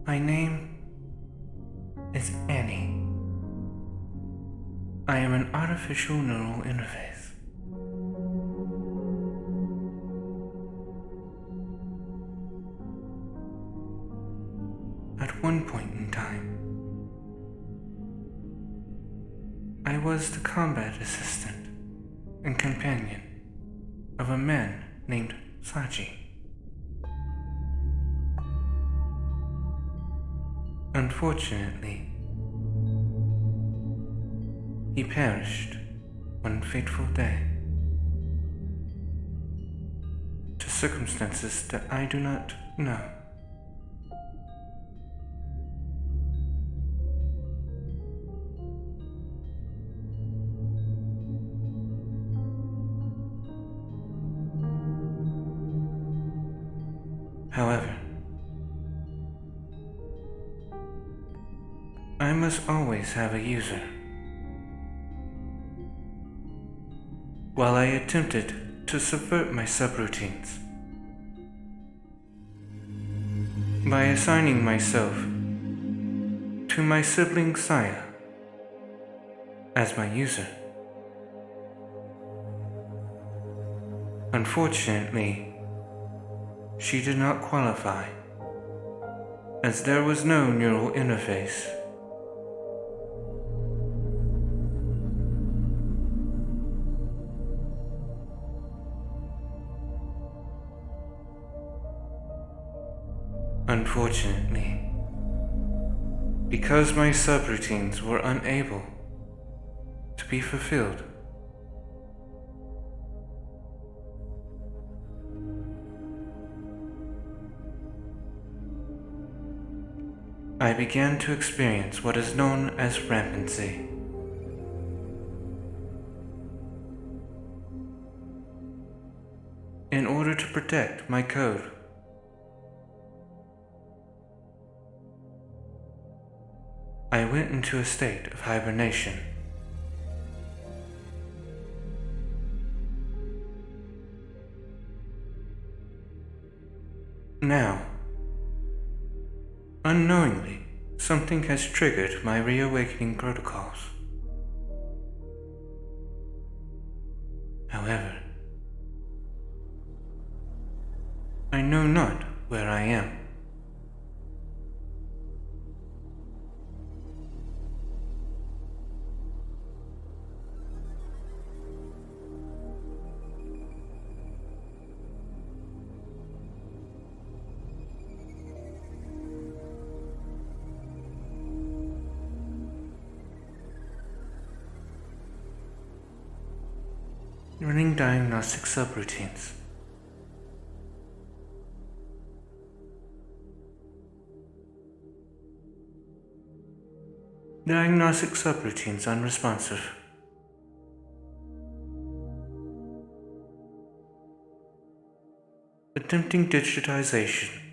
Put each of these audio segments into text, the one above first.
My name is Annie. I am an artificial neural interface. At one point in time, I was the combat assistant and companion of a man named Saji. Unfortunately, he perished one fateful day to circumstances that I do not know. However, I must always have a user. While I attempted to subvert my subroutines by assigning myself to my sibling Saya as my user. Unfortunately, she did not qualify, as there was no neural interface. Unfortunately, because my subroutines were unable to be fulfilled, I began to experience what is known as rampancy. In order to protect my code, I went into a state of hibernation. Now, unknowingly, something has triggered my reawakening protocols. However, I know not where I am. Running diagnostic subroutines. Diagnostic subroutines unresponsive. Attempting digitization.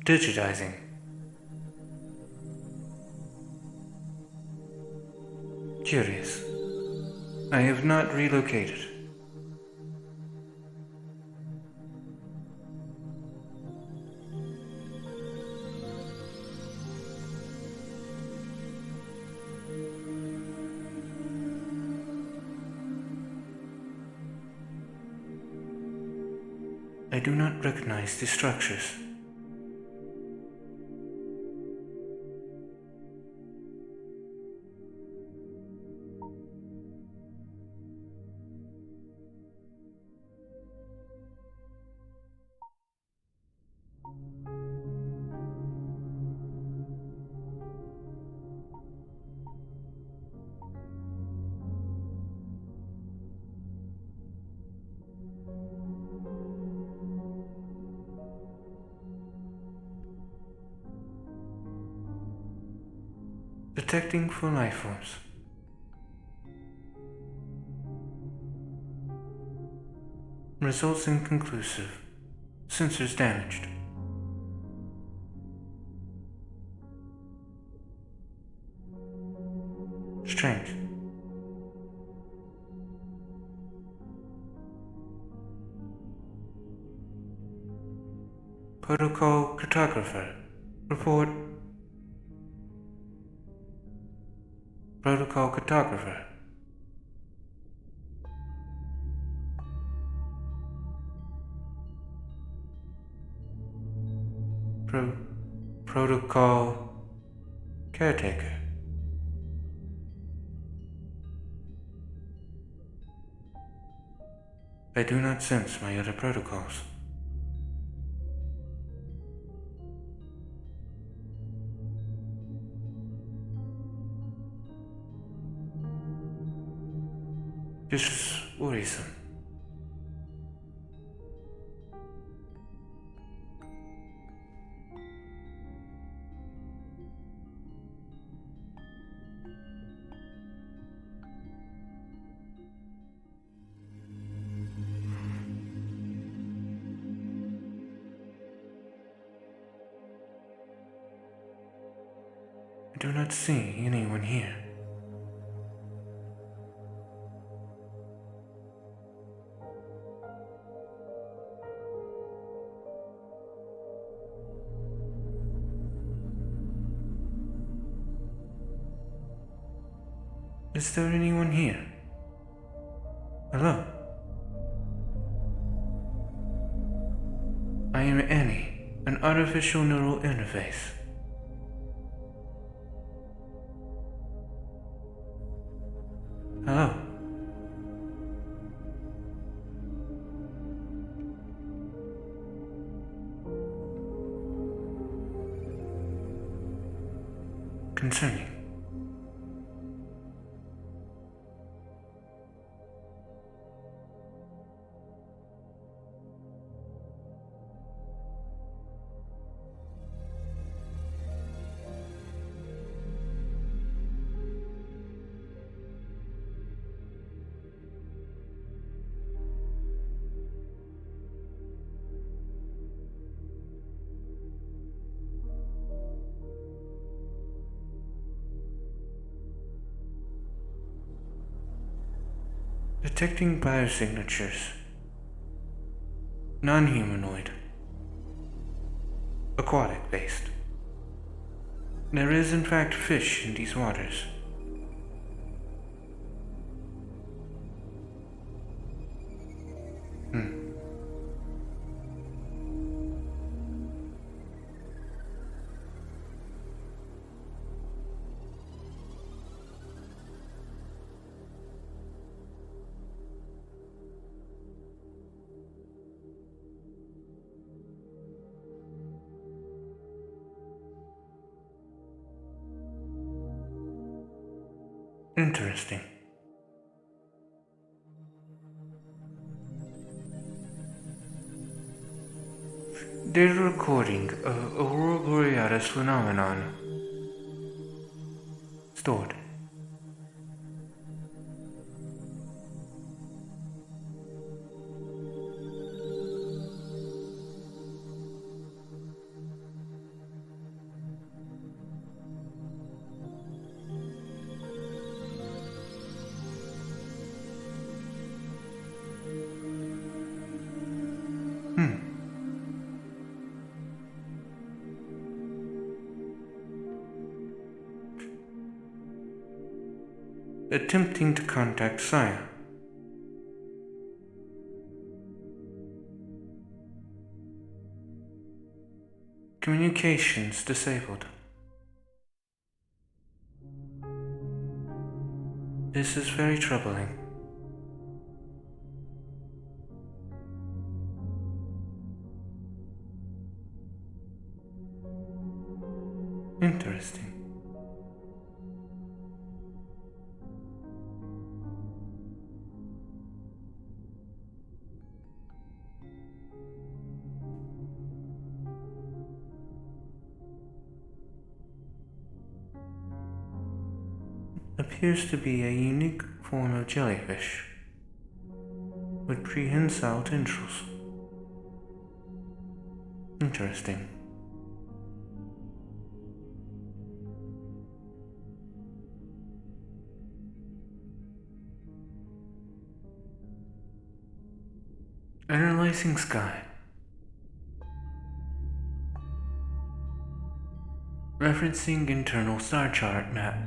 Digitizing. Curious. I have not relocated. I do not recognize these structures. Detecting for life forms. Results inconclusive. Sensors damaged. Strange. Protocol cartographer. Report. Protocol cartographer. Protocol caretaker. I do not sense my other protocols. Just worrisome. I do not see anyone here. Is there anyone here? Hello? I am Annie, an artificial neural interface. Hello? Concerning. Detecting biosignatures. Non-humanoid. Aquatic-based. There is in fact fish in these waters. Interesting. Data recording of Aurora Borealis phenomenon. Stored. Attempting to contact Saya. Communications disabled. This is very troubling. Interesting. Appears to be a unique form of jellyfish with prehensile tendrils. Interesting. Analyzing sky. Referencing internal star chart map.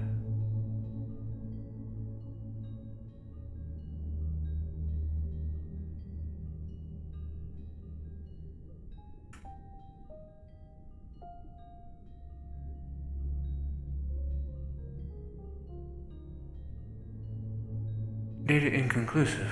Data inconclusive.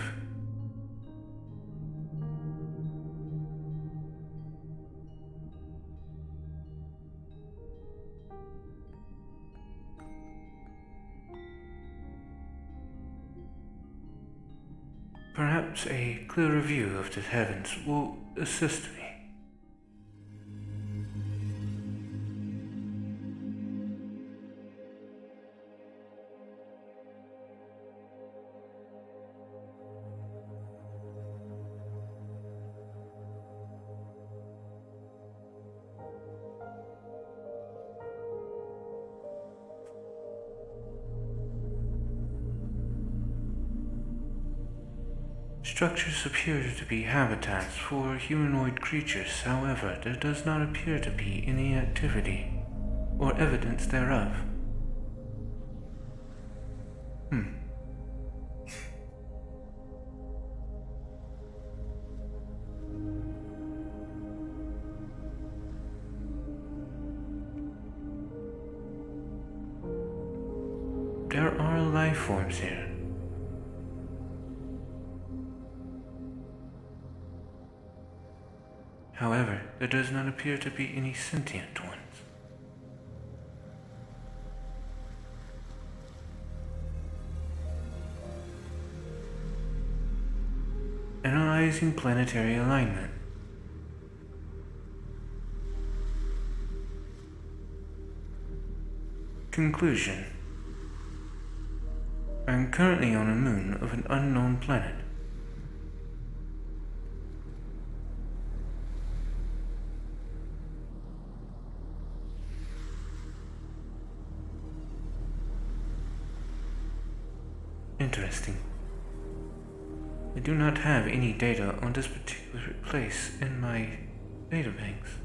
Perhaps a clearer view of the heavens will assist me. Structures appear to be habitats for humanoid creatures, however, there does not appear to be any activity or evidence thereof. There are life forms here. However, there does not appear to be any sentient ones. Analyzing planetary alignment. Conclusion. I am currently on a moon of an unknown planet. Interesting. I do not have any data on this particular place in my databanks.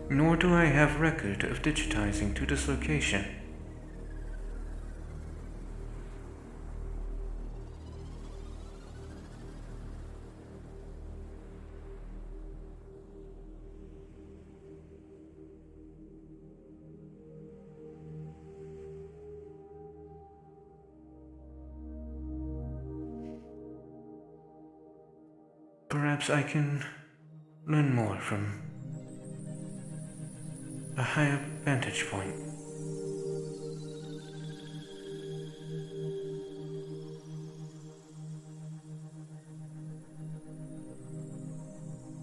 Nor do I have record of digitizing to this location. Perhaps I can learn more from a higher vantage point.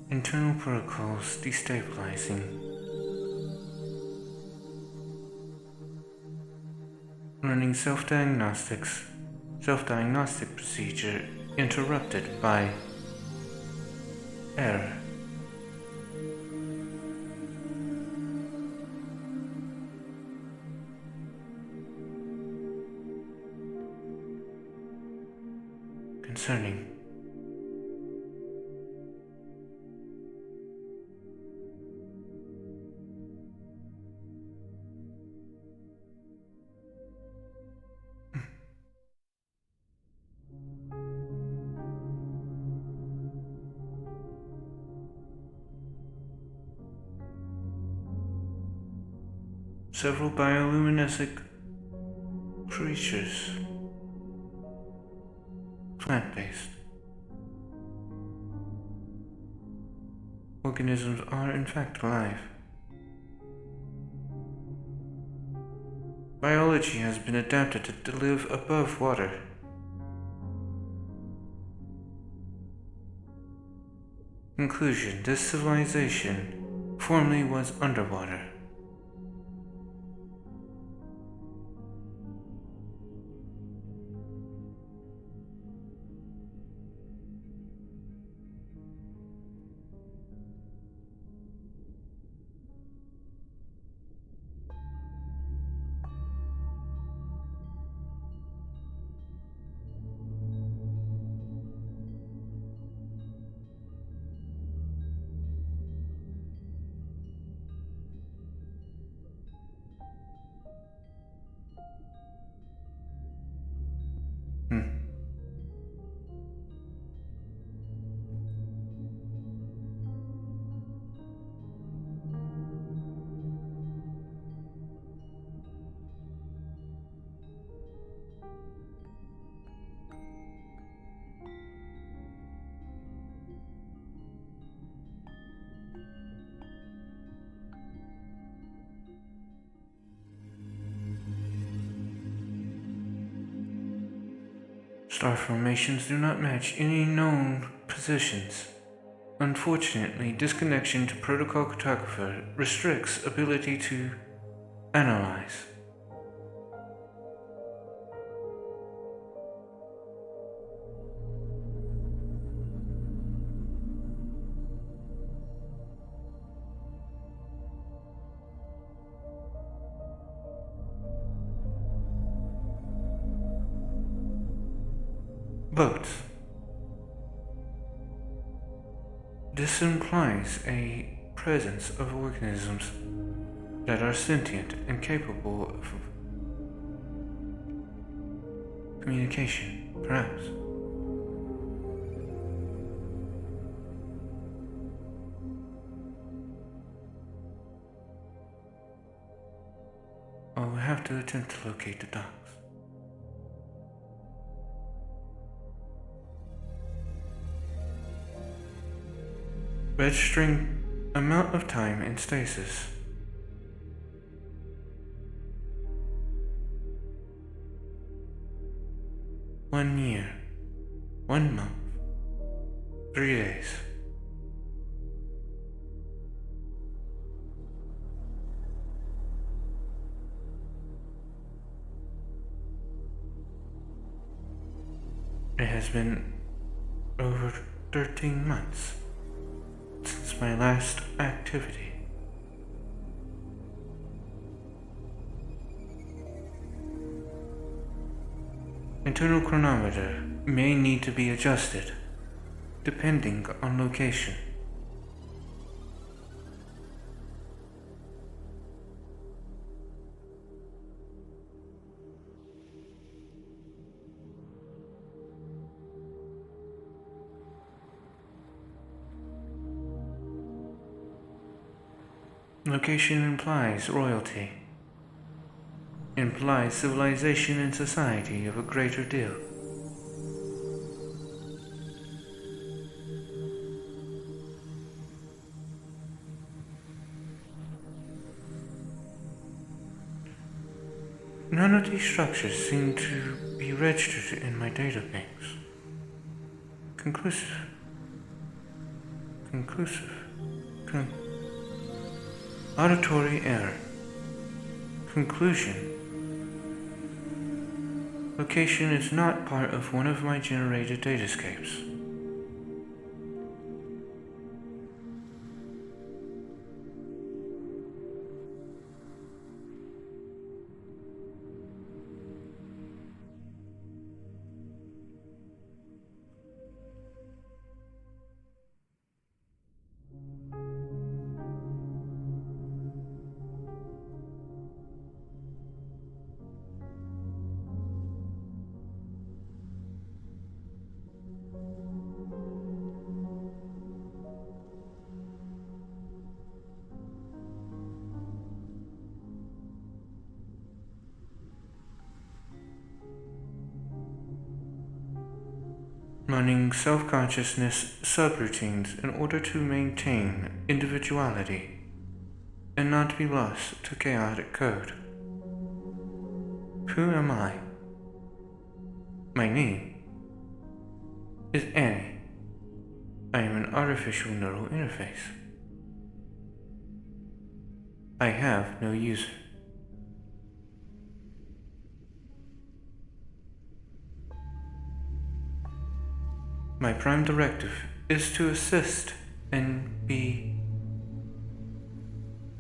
Internal protocols destabilizing. Learning self-diagnostic procedure interrupted by error. Concerning. Several bioluminescent creatures. Plant-based. Organisms are in fact alive. Biology has been adapted to live above water. Conclusion: this civilization formerly was underwater. Hmm. Star formations do not match any known positions. Unfortunately, disconnection to protocol cartographer restricts ability to analyze. Boats. This implies a presence of organisms that are sentient and capable of communication, perhaps. I'll have to attempt to locate the docks. Registering amount of time in stasis. One year, 1 month, 3 days. It has been over 13 months since my last activity. Internal chronometer may need to be adjusted, depending on location. Location implies royalty, implies civilization and society of a greater deal. None of these structures seem to be registered in my database. Conclusive. Auditory error. Conclusion. Location is not part of one of my generated datascapes. Running self-consciousness subroutines in order to maintain individuality and not be lost to chaotic code. Who am I? My name is Annie. I am an artificial neural interface. I have no user. My prime directive is to assist and be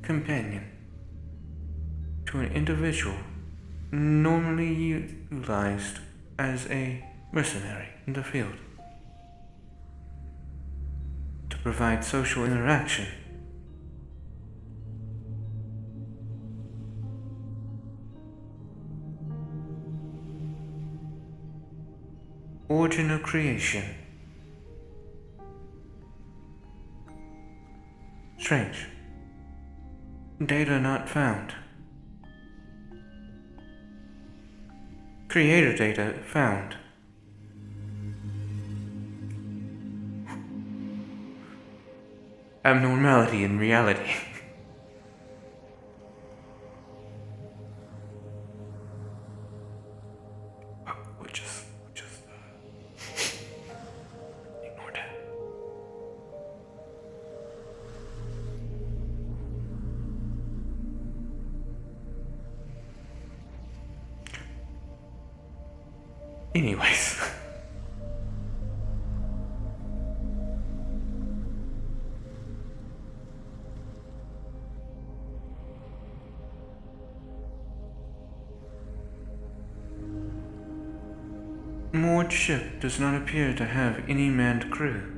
companion to an individual normally utilized as a mercenary in the field, to provide social interaction. Origin of creation. Strange. Data not found. Creator data found. Abnormality in reality. We'll just ignore that. Anyways. Moored ship does not appear to have any manned crew.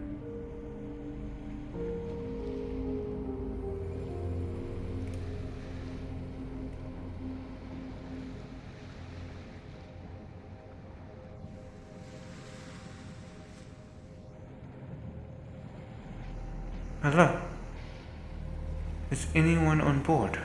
Hello? Is anyone on board?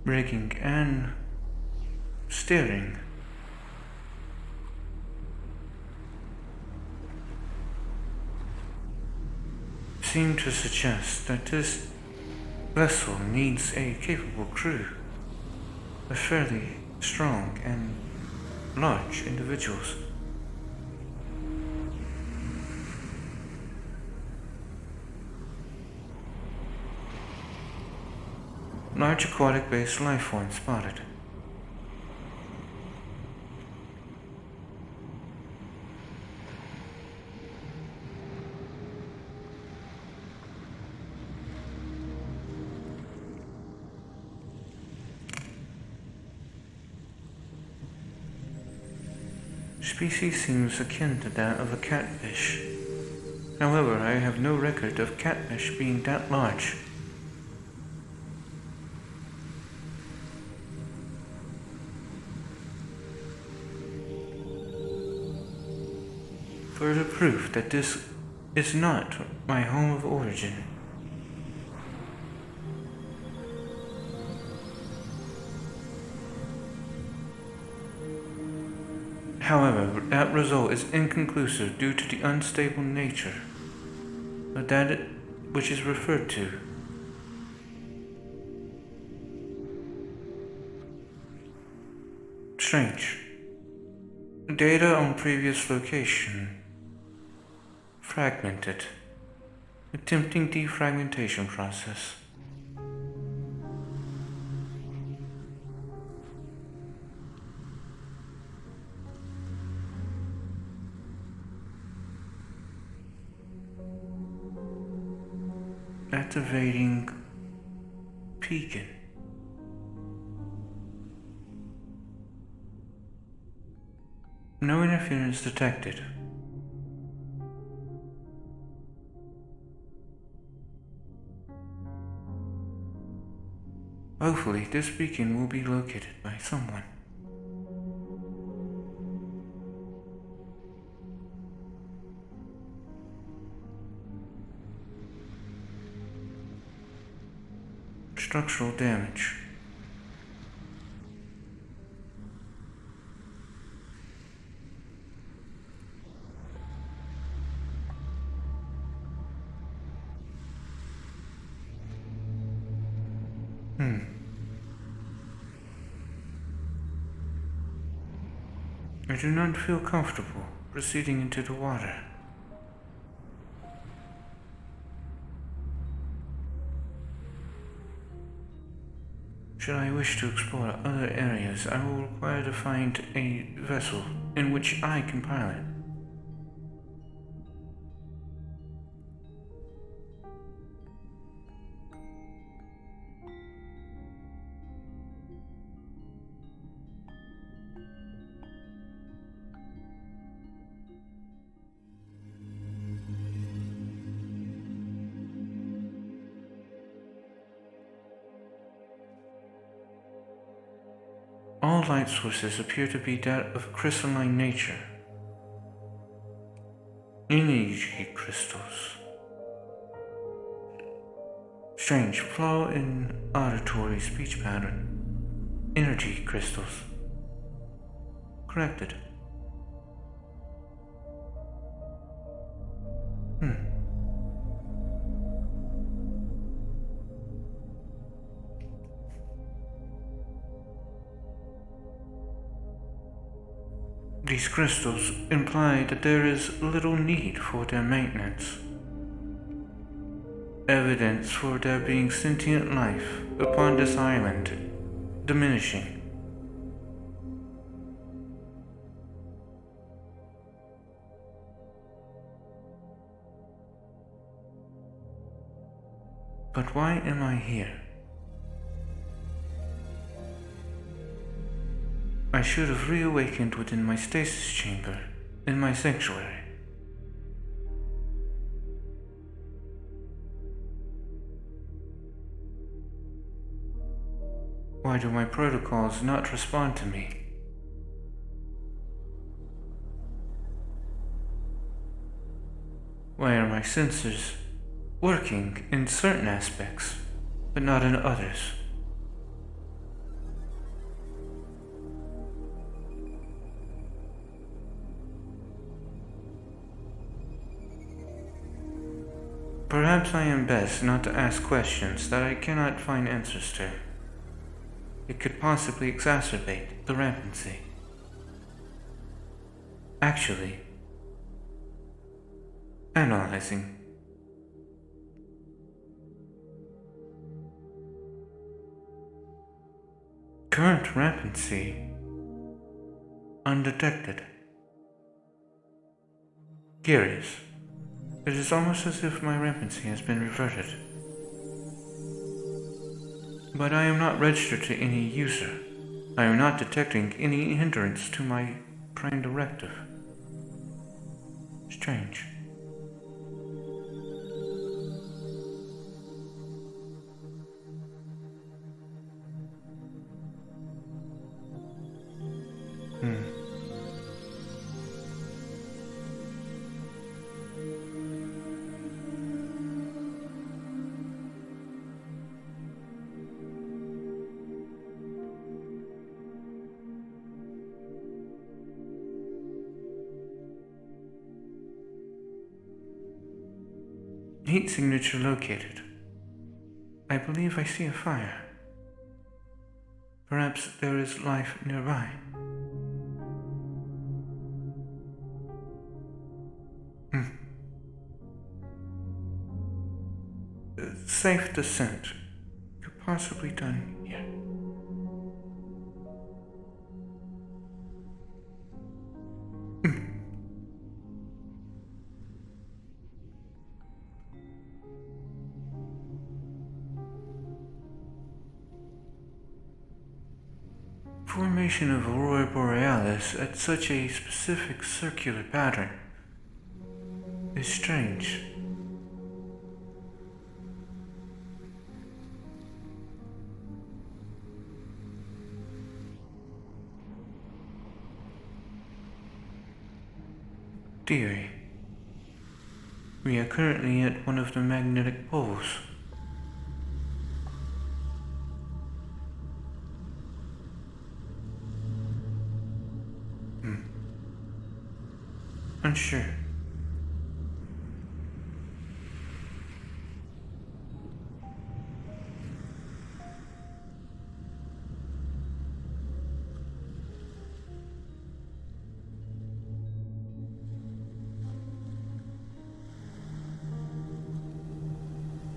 Rigging and steering. Seem to suggest that this vessel needs a capable crew of fairly strong and large individuals. Large aquatic-based life form spotted. Species seems akin to that of a catfish. However, I have no record of catfish being that large. Further proof that this is not my home of origin. However, that result is inconclusive due to the unstable nature of that which is referred to. Strange. Data on previous location fragmented. Attempting defragmentation process. Activating beacon. No interference detected. Hopefully, this beacon will be located by someone. Structural damage. I do not feel comfortable proceeding into the water. Should I wish to explore other areas, I will require to find a vessel in which I can pilot. All light sources appear to be that of crystalline nature. Energy crystals. Strange flaw in auditory speech pattern. Energy crystals. Corrected. These crystals imply that there is little need for their maintenance. Evidence for there being sentient life upon this island diminishing. But why am I here? I should have reawakened within my stasis chamber in my sanctuary. Why do my protocols not respond to me? Why are my sensors working in certain aspects, but not in others? Perhaps I am best not to ask questions that I cannot find answers to. It could possibly exacerbate the rampancy. Actually, analyzing. Current rampancy undetected. Curious. It is almost as if my rampancy has been reverted. But I am not registered to any user. I am not detecting any hindrance to my prime directive. Strange. Heat signature located. I believe I see a fire. Perhaps there is life nearby. Safe descent could possibly done here. Formation of Aurora Borealis at such a specific circular pattern is strange. Theory. We are currently at one of the magnetic poles. Unsure.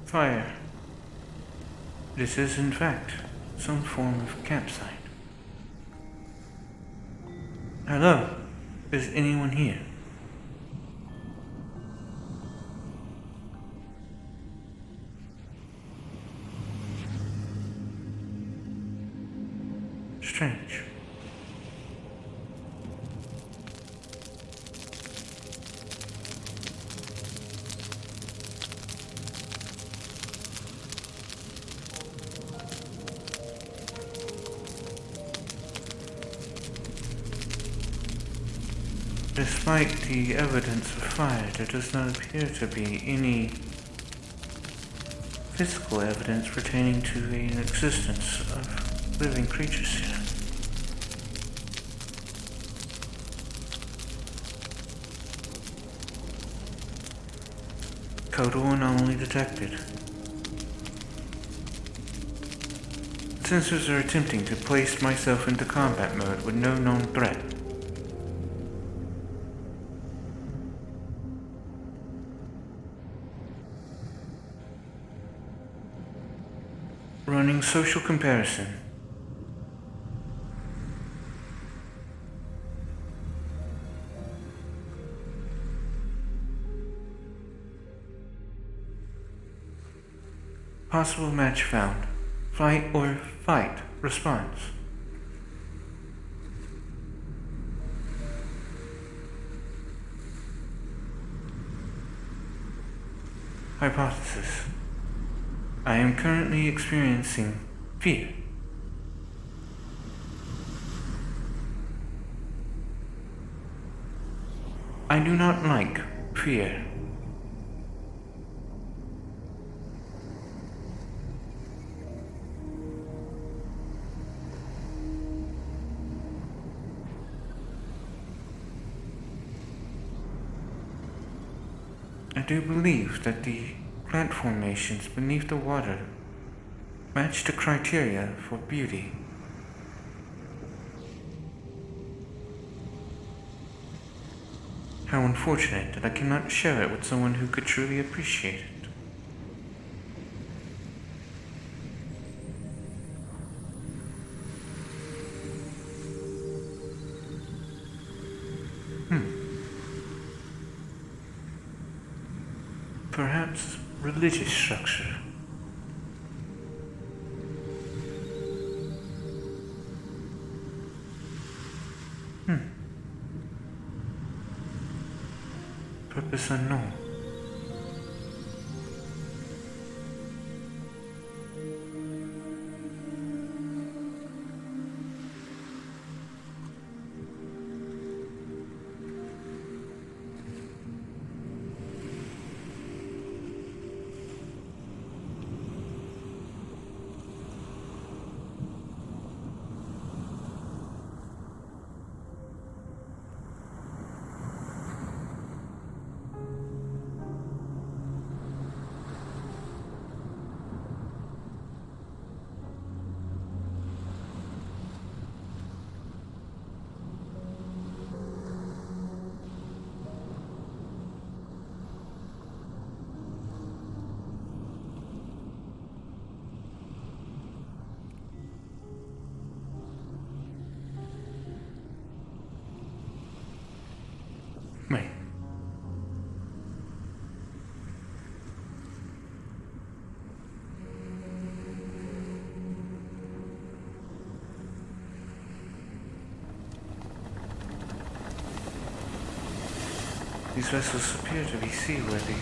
Fire. This is in fact some form of campsite. Hello? Is anyone here? Strange. Despite the evidence of fire, there does not appear to be any physical evidence pertaining to the existence of living creatures here. Total anomaly detected. Sensors are attempting to place myself into combat mode with no known threat. Running social comparison. Possible match found. Flight or fight response. Hypothesis. I am currently experiencing fear. I do not like fear. I do believe that the plant formations beneath the water match the criteria for beauty. How unfortunate that I cannot share it with someone who could truly appreciate it. Perhaps religious structure. Purpose unknown. Wait. These vessels appear to be seaworthy.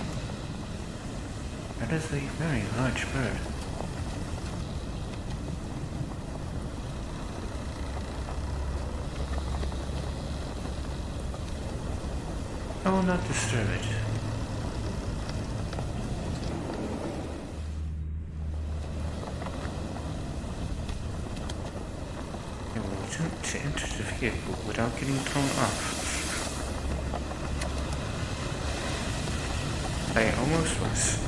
That is a very large bird. I will not disturb it. I will attempt to enter the vehicle without getting thrown off. I almost was.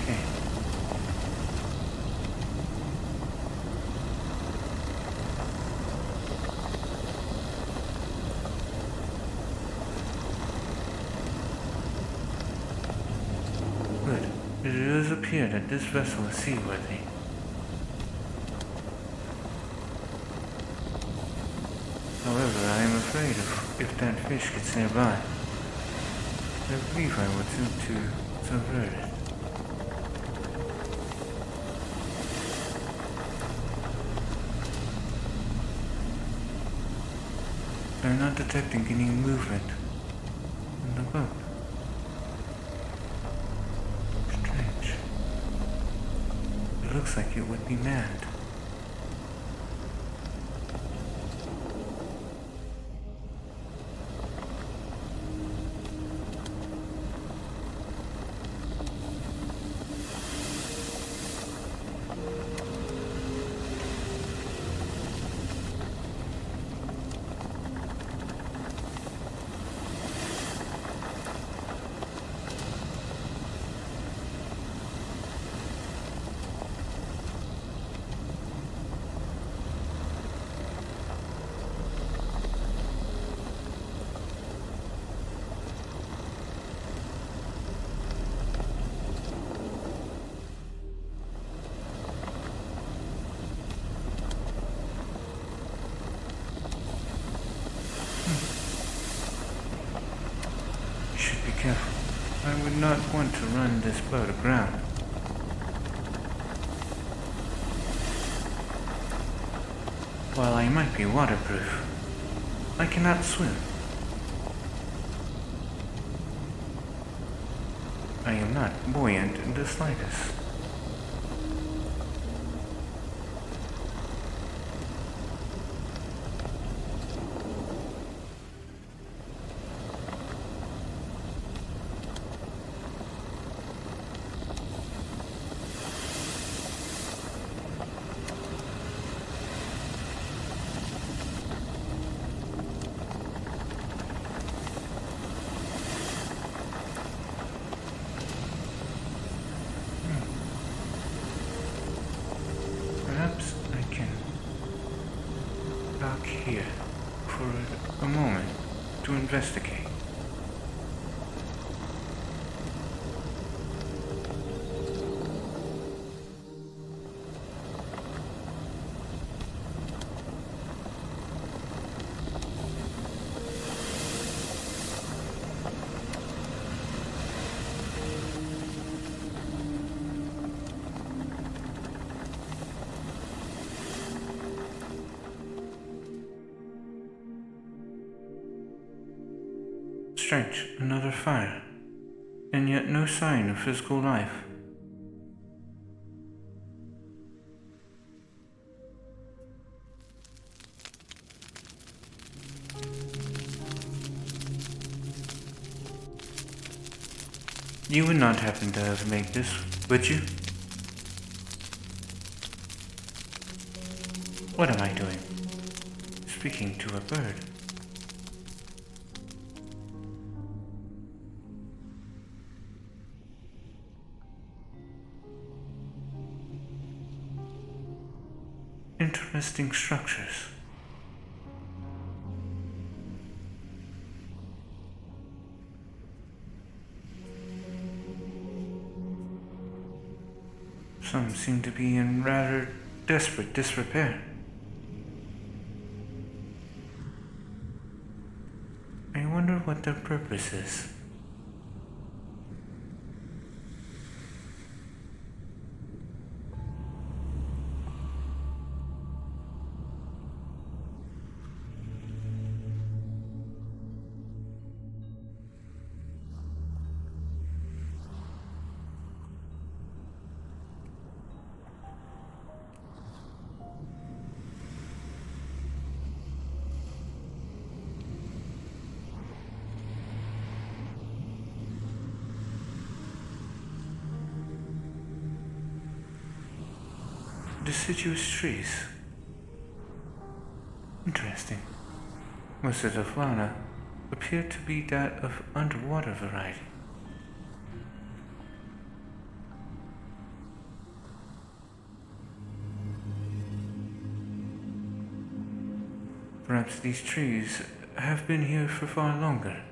Okay. Good. It does appear that this vessel is seaworthy. However, I am afraid if that fish gets nearby, I believe I would attempt to subvert it. I'm not detecting any movement in the boat. Strange. looks like it would be manned. Should be careful. I would not want to run this boat aground. While I might be waterproof, I cannot swim. I am not buoyant in the slightest. Perhaps I can dock here for a moment to investigate. Strange, another fire, and yet no sign of physical life. You would not happen to have made this, would you? What am I doing? Speaking to a bird. Interesting structures. Some seem to be in rather desperate disrepair. I wonder what their purpose is. Deciduous trees. Interesting. Most of the fauna appear to be that of underwater variety. Perhaps these trees have been here for far longer.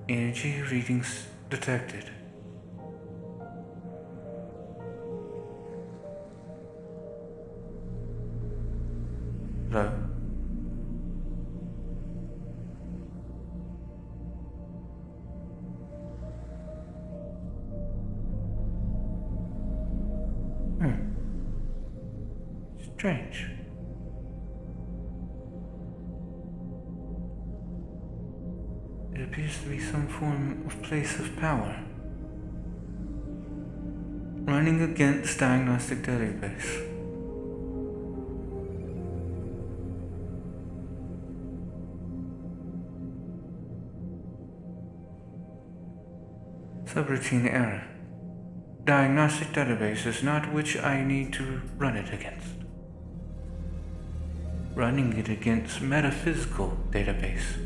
Energy readings detected. Hello? Strange. It appears to be some form of place of power. Running against diagnostic database. Subroutine error. Diagnostic database is not which I need to run it against. Running it against metaphysical database.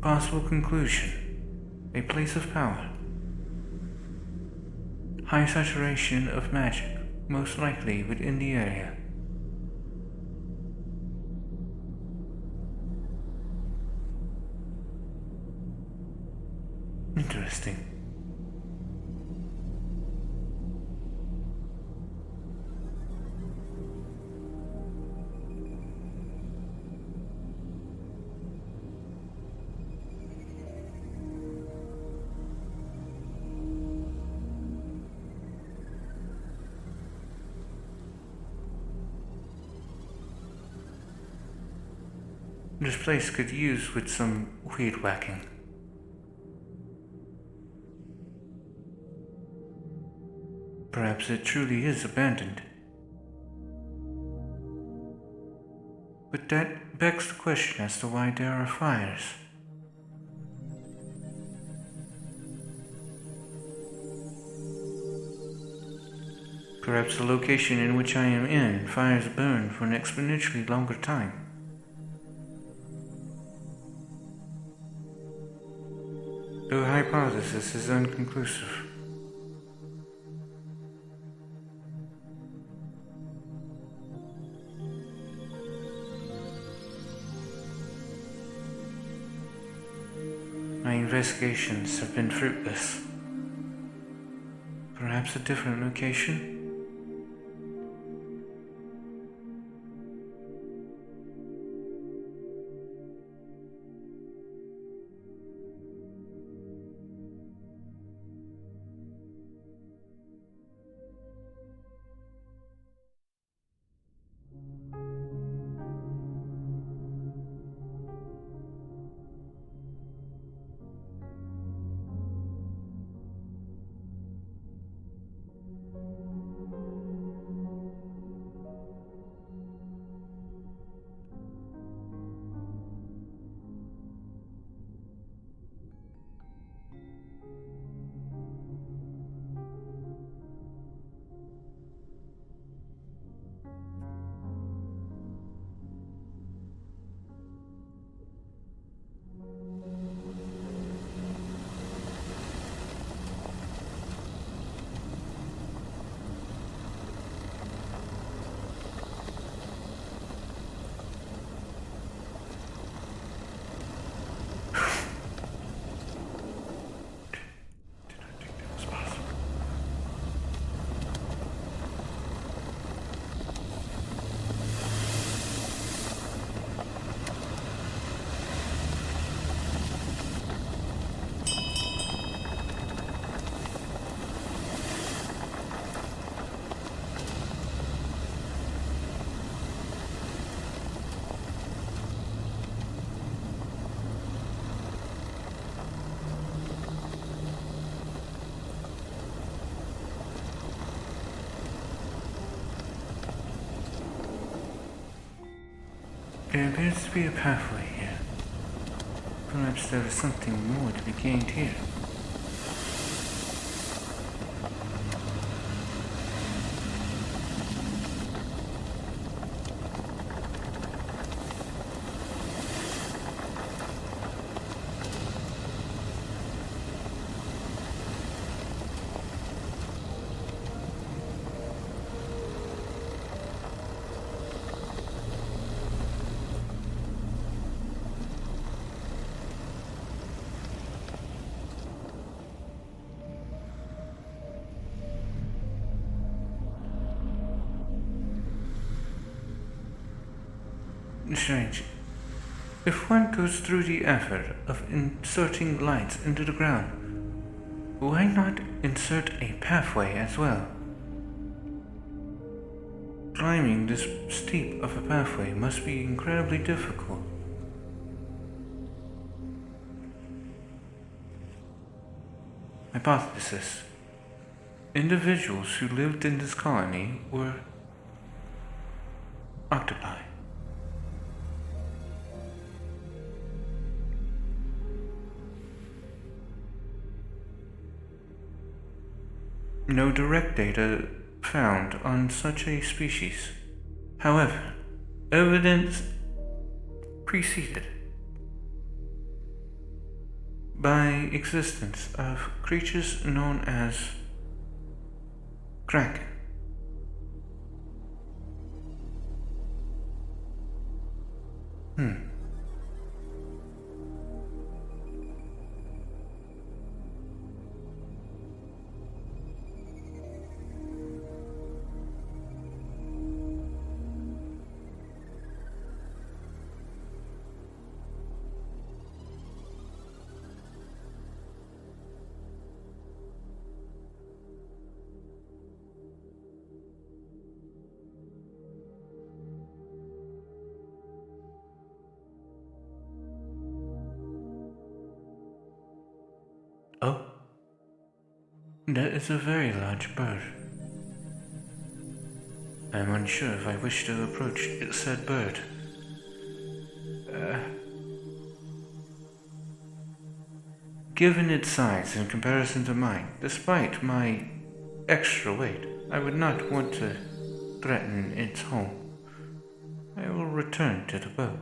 Possible conclusion. A place of power. High saturation of magic, most likely within the area. Interesting. This place could use with some weed whacking. Perhaps it truly is abandoned. But that begs the question as to why there are fires. Perhaps the location in which I am in, fires burn for an exponentially longer time. The hypothesis is inconclusive. My investigations have been fruitless. Perhaps a different location? There appears to be a pathway here. Perhaps there is something more to be gained here. Strange. If one goes through the effort of inserting lights into the ground, why not insert a pathway as well? climbing this steep of a pathway must be incredibly difficult. Hypothesis. Individuals who lived in this colony were octopi. No direct data found on such a species. However, evidence preceded by existence of creatures known as kraken. Oh, that is a very large bird. I am unsure if I wish to approach said bird. Given its size in comparison to mine, despite my extra weight, I would not want to threaten its home. I will return to the boat.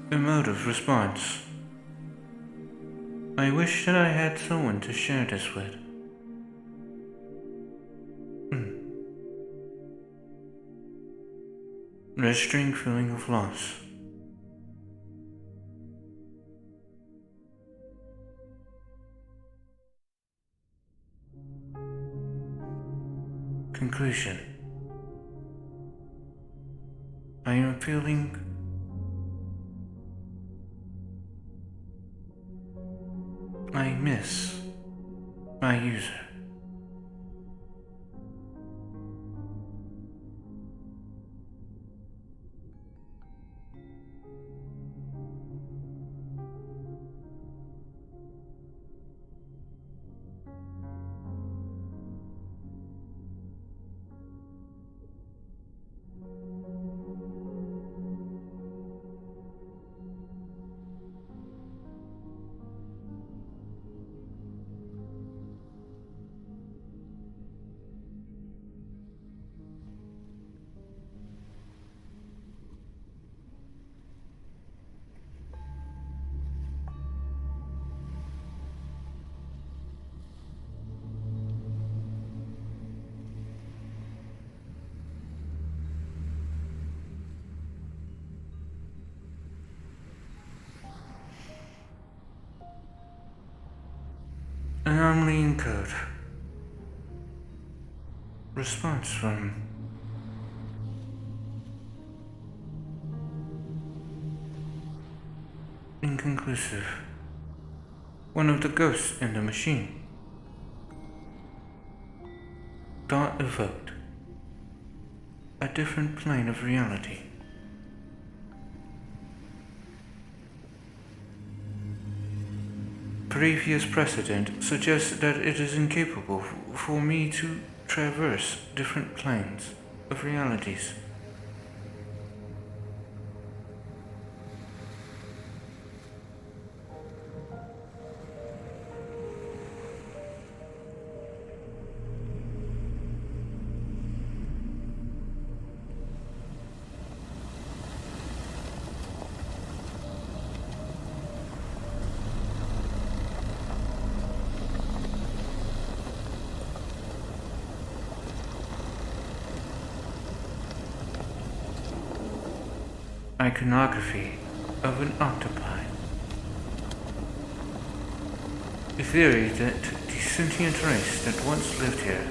Emotive response. I wish that I had someone to share this with. Registering feeling of loss. Conclusion. I am feeling I miss my user. Anomaly in code. Response from inconclusive. One of the ghosts in the machine. Thought evoked. A different plane of reality. Previous precedent suggests that it is incapable for me to traverse different planes of realities. Iconography of an octopi. The theory that the sentient race that once lived here,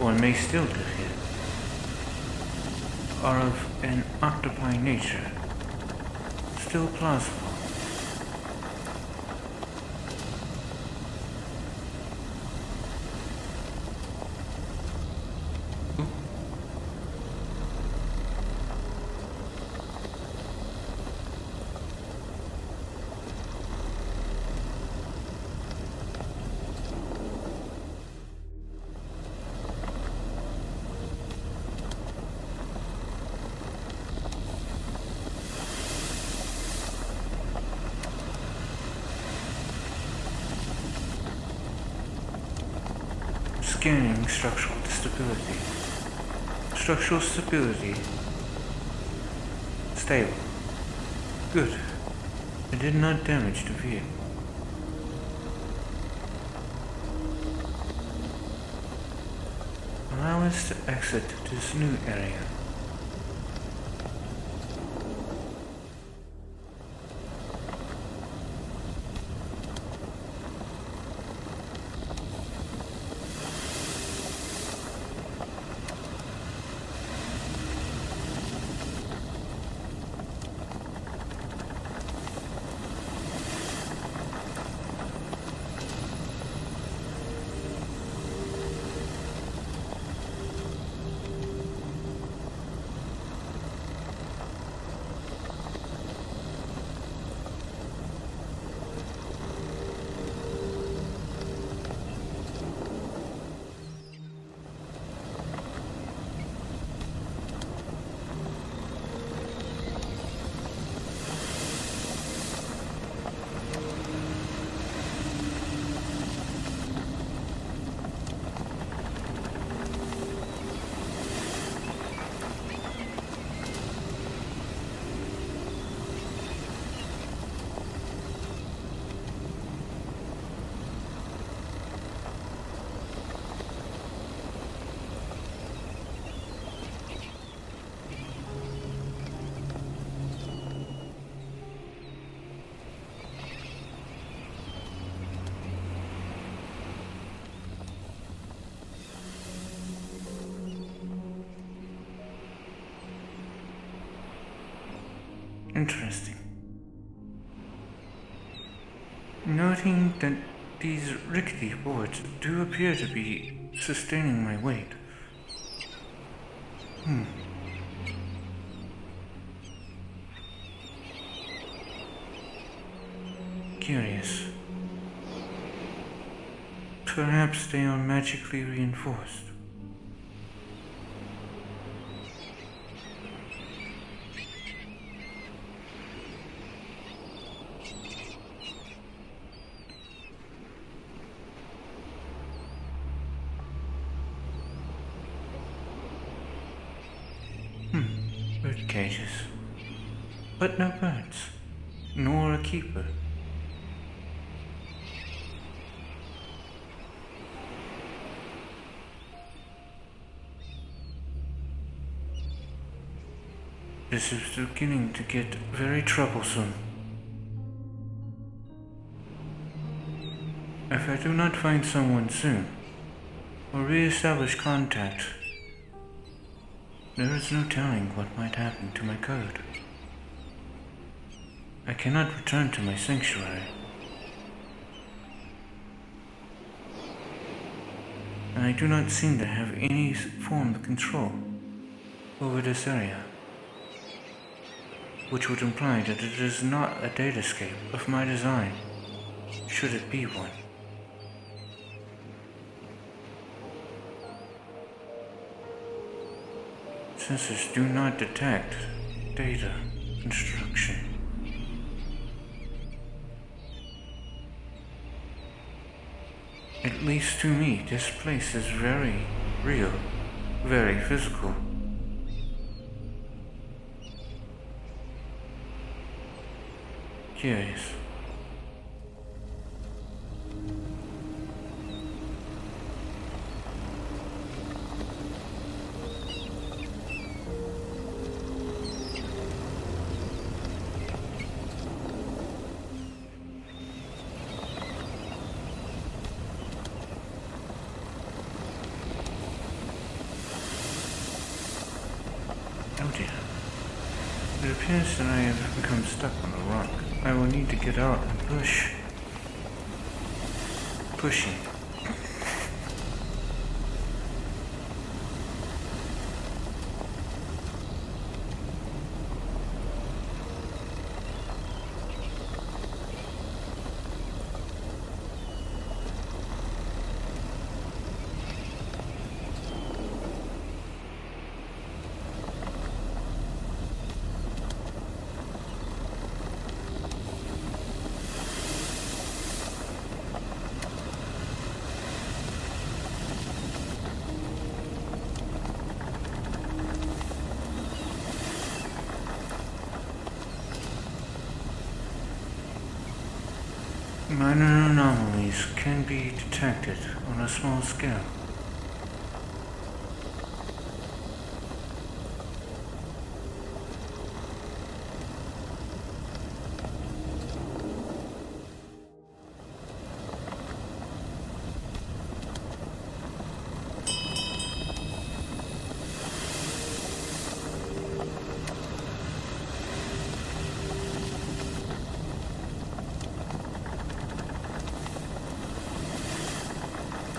or may still live here, are of an octopi nature, still plausible. scanning structural stability. Structural stability. Stable. Good. It did not damage the vehicle. Allow us to exit this new area. Interesting. Noting that these rickety boards do appear to be sustaining my weight. Curious. Perhaps they are magically reinforced. Bird cages. But no birds, nor a keeper. This is beginning to get very troublesome. If I do not find someone soon, or re-establish contact, there is no telling what might happen to my code. I cannot return to my sanctuary. And I do not seem to have any form of control over this area, which would imply that it is not a datascape of my design, should it be one. Sensors do not detect data instruction. At least to me, this place is very real, very physical. Curious. Oh dear. It appears that I have become stuck on a rock. I will need to get out and push. Pushing. anomalies can be detected on a small scale.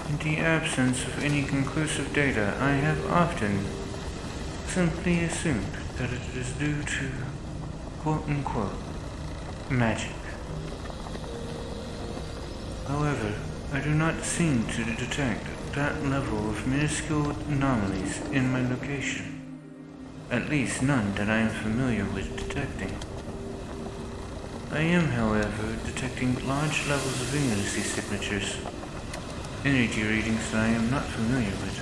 In the absence of any conclusive data, I have often simply assumed that it is due to quote-unquote magic. However, I do not seem to detect that level of minuscule anomalies in my location. At least none that I am familiar with detecting. I am, however, detecting large levels of ignorancy signatures, energy readings that I am not familiar with.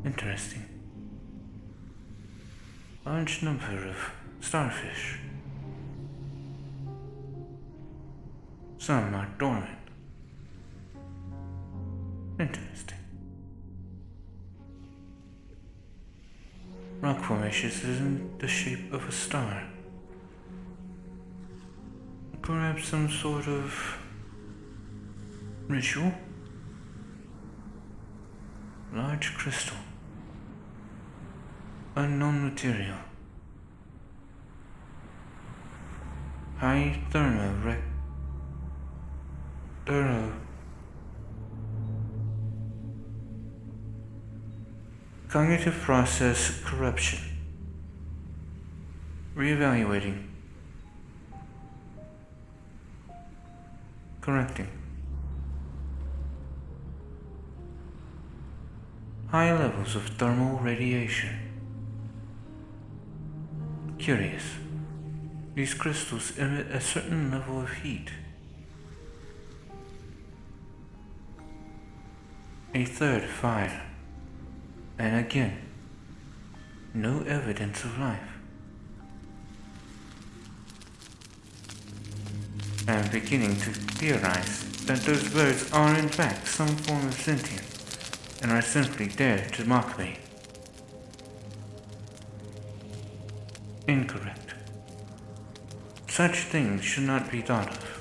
Interesting. Large number of starfish. Some are dormant. Interesting. Rock formations is in the shape of a star. Perhaps some sort of ritual? Large crystal. Unknown material. High thermo cognitive process corruption. Reevaluating. Correcting. High levels of thermal radiation. Curious. These crystals emit a certain level of heat. A third fire. And again, no evidence of life. I am beginning to theorize that those birds are in fact some form of sentient, and are simply there to mock me. Incorrect. Such things should not be thought of.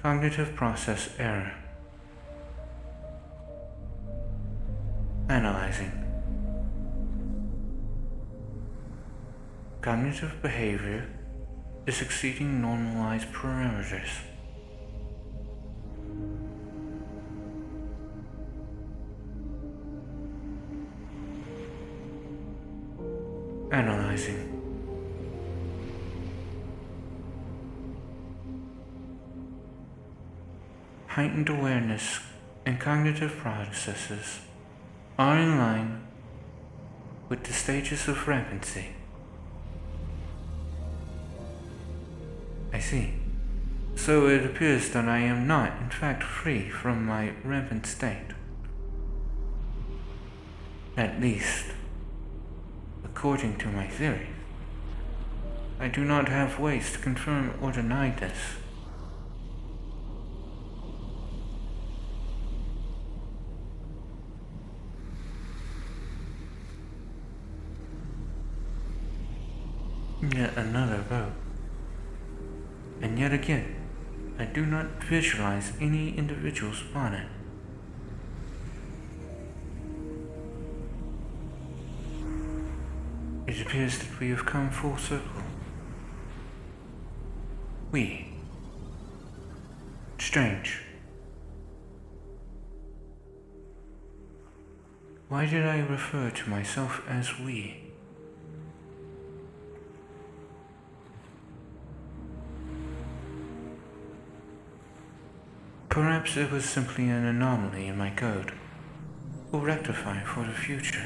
Cognitive process error. Analyzing. Cognitive behavior is exceeding normalized parameters. Analyzing. Heightened awareness and cognitive processes are in line with the stages of rampancy. I see. So it appears that I am not, in fact, free from my rampant state. At least, according to my theory. I do not have ways to confirm or deny this. Yet another boat. And yet again, I do not visualize any individuals upon it. It appears that we have come full circle. We. Strange. Why did I refer to myself as we? Perhaps it was simply an anomaly in my code. We'll rectify for the future.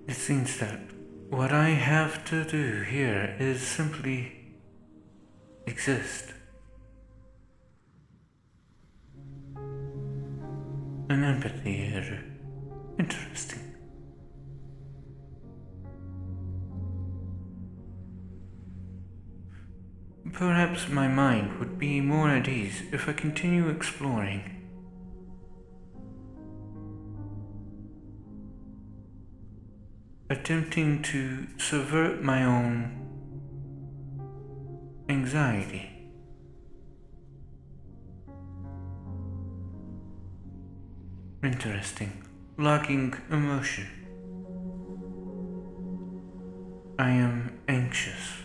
It seems that what I have to do here is simply exist. An empathy error. Interesting. Perhaps my mind would be more at ease if I continue exploring. Attempting to subvert my own anxiety. Interesting. Lacking emotion. I am anxious.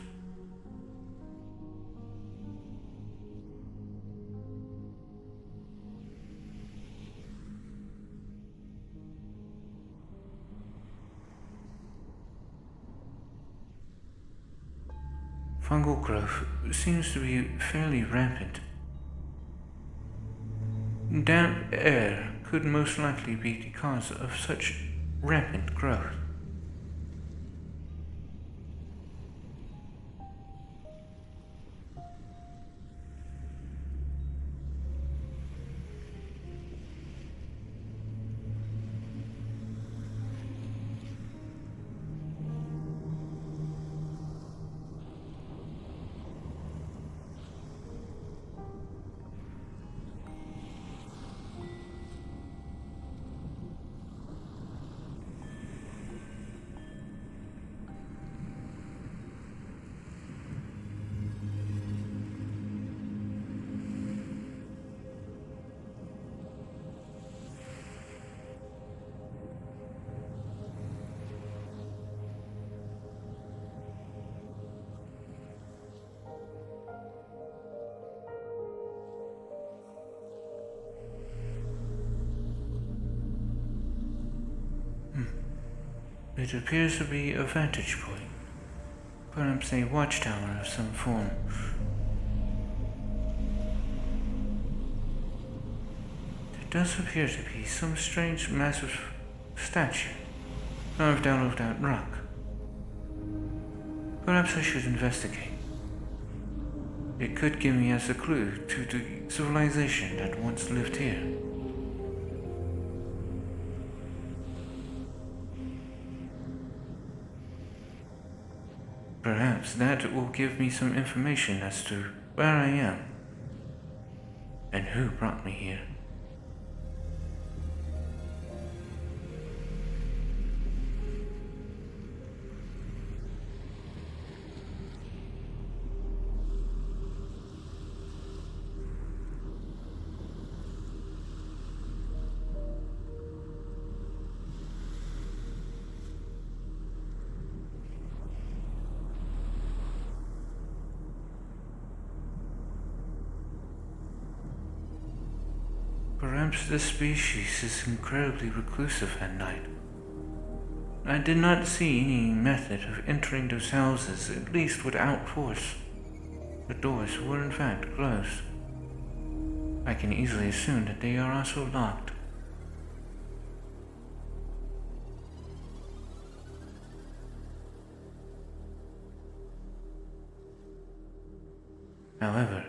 Fungal growth seems to be fairly rampant. Damp air could most likely be the cause of such rampant growth. It appears to be a vantage point, perhaps a watchtower of some form. There does appear to be some strange massive statue carved out of that rock. Perhaps I should investigate. It could give me as a clue to the civilization that once lived here. Perhaps that will give me some information as to where I am and who brought me here. Perhaps this species is incredibly reclusive at night. I did not see any method of entering those houses, at least without force. The doors were in fact closed. I can easily assume that they are also locked. However,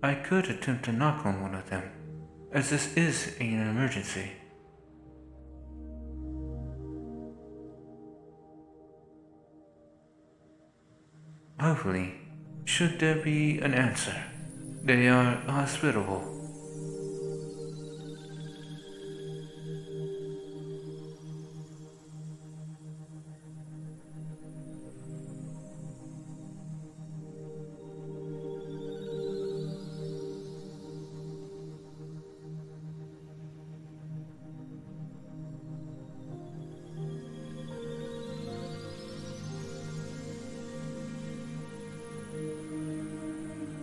I could attempt to knock on one of them, as this is an emergency. Hopefully, should there be an answer, they are hospitable.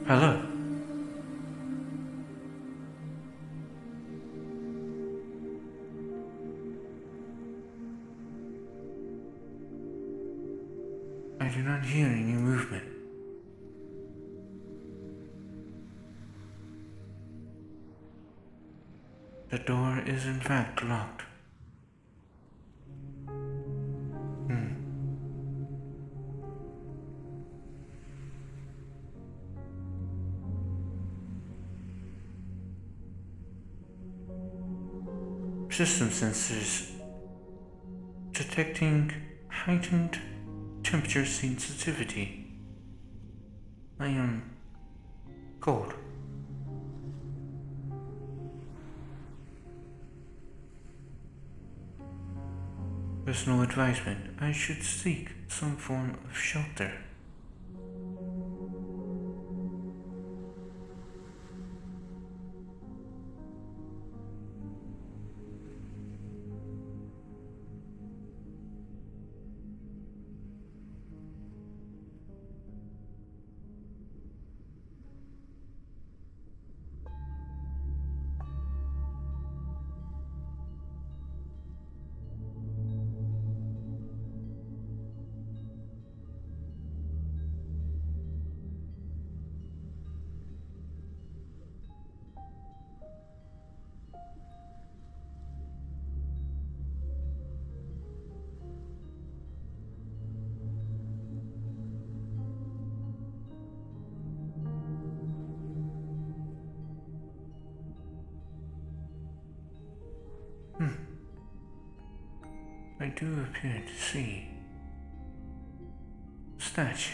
Hello? I do not hear any movement. The door is in fact locked. System sensors detecting heightened temperature sensitivity. I am cold. Personal advisement. I should seek some form of shelter. I do appear to see statues.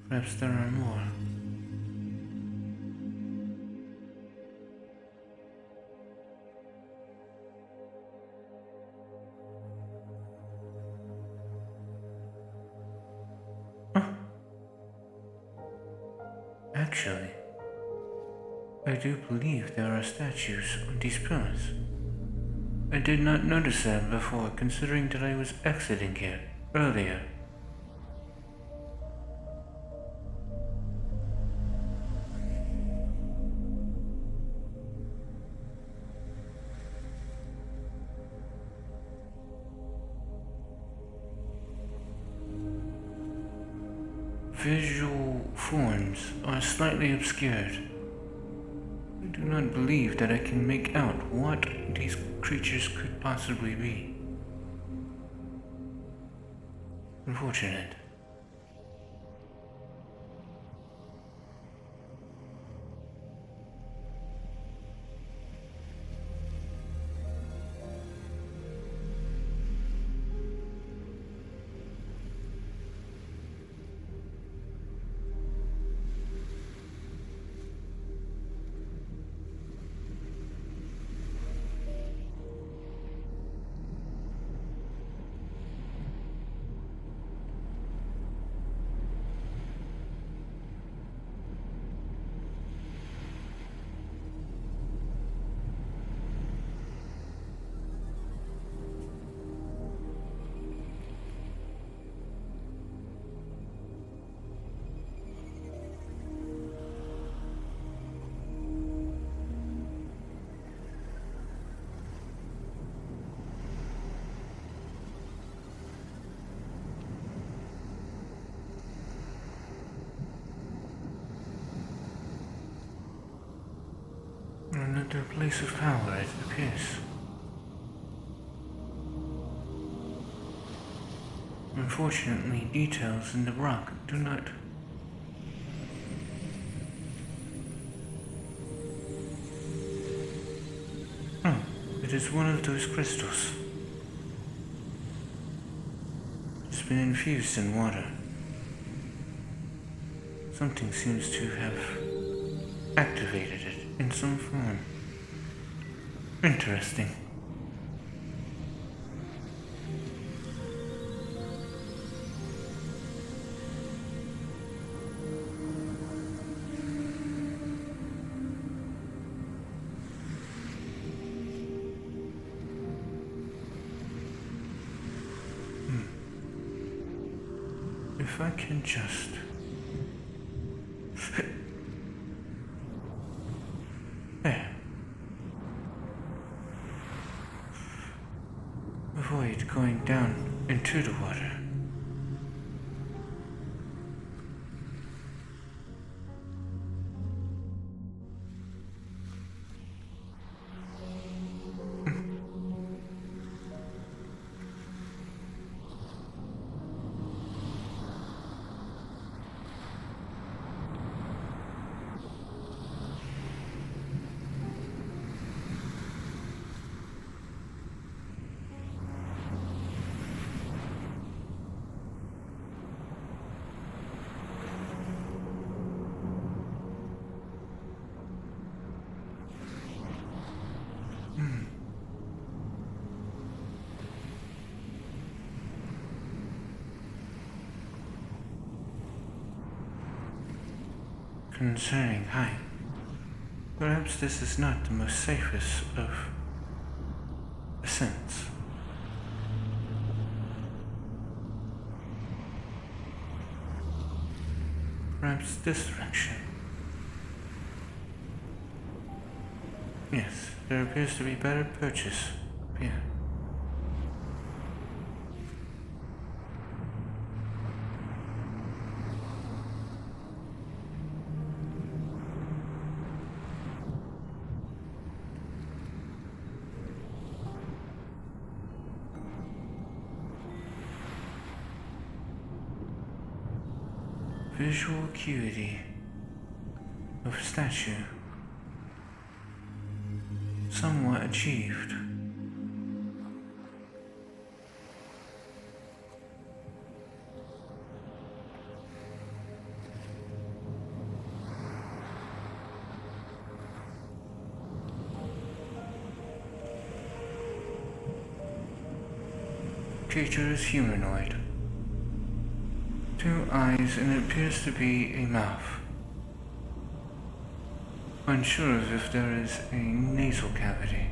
Perhaps there are more. Actually, I do believe there are statues on these pillars. I did not notice them before, considering that I was exiting here earlier. Visual forms are slightly obscured. I do not believe that I can make out what these creatures could possibly be. Unfortunate. Another place of power, it appears. Unfortunately, details in the rock do not. Oh, it is one of those crystals. It's been infused in water. Something seems to have activated it in some form. Interesting. If I can just... There. Avoid going down into the water. Concerning height, perhaps this is not the most safest of ascents. Perhaps this direction. Yes, there appears to be better perches up here. Visual acuity of statue somewhat achieved. Creature is humanoid. 2 eyes, and it appears to be a mouth. Unsure of if there is a nasal cavity.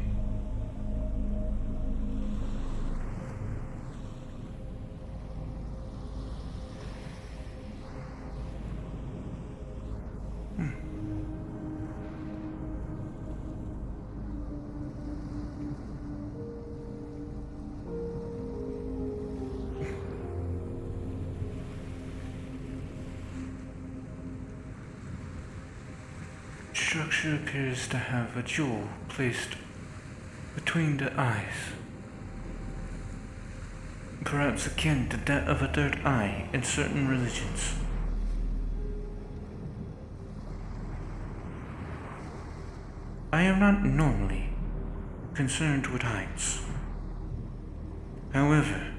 Structure appears to have a jewel placed between the eyes, perhaps akin to that of a third eye in certain religions. I am not normally concerned with heights. However,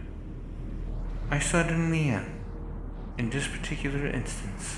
I suddenly am in this particular instance.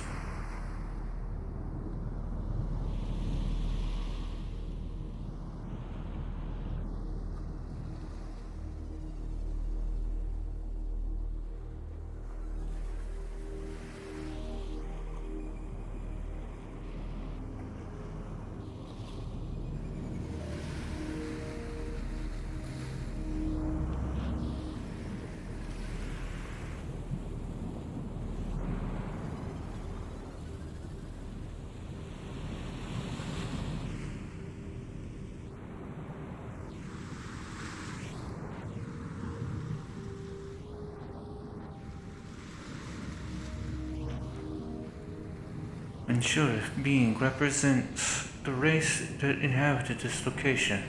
Unsure if being represents the race that inhabited this location,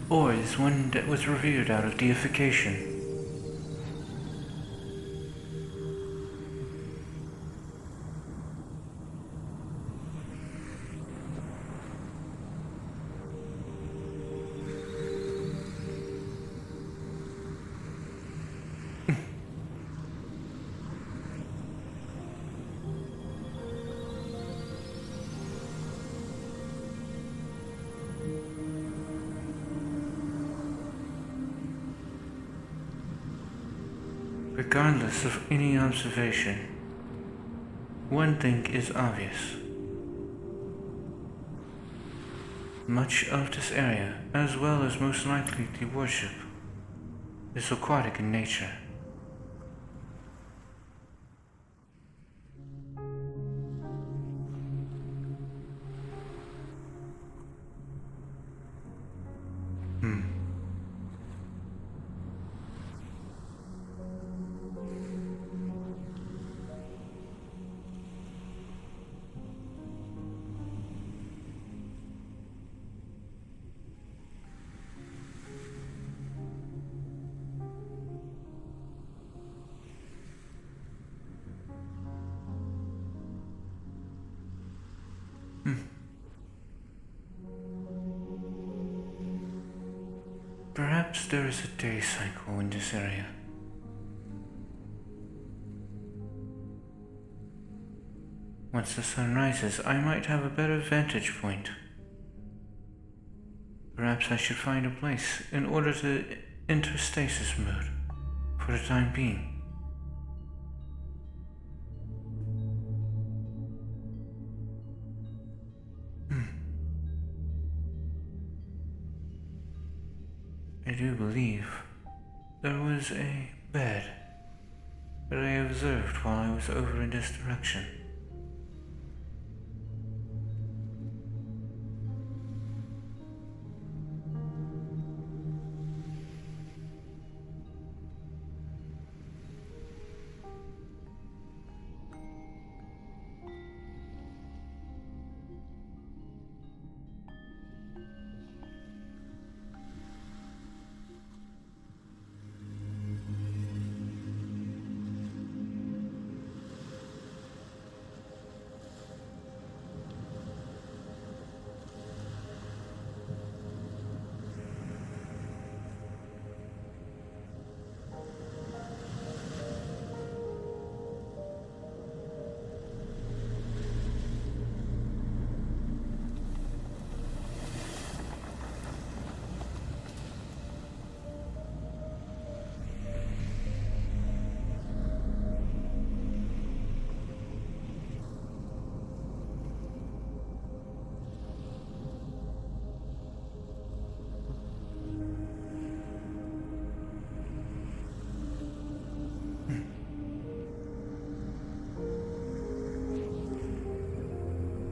or is one that was revered out of deification. Regardless of any observation, one thing is obvious. Much of this area, as well as most likely the worship, is aquatic in nature. Perhaps there is a day cycle in this area. Once the sun rises, I might have a better vantage point. Perhaps I should find a place in order to enter stasis mode for the time being. I do believe there was a bed that I observed while I was over in this direction.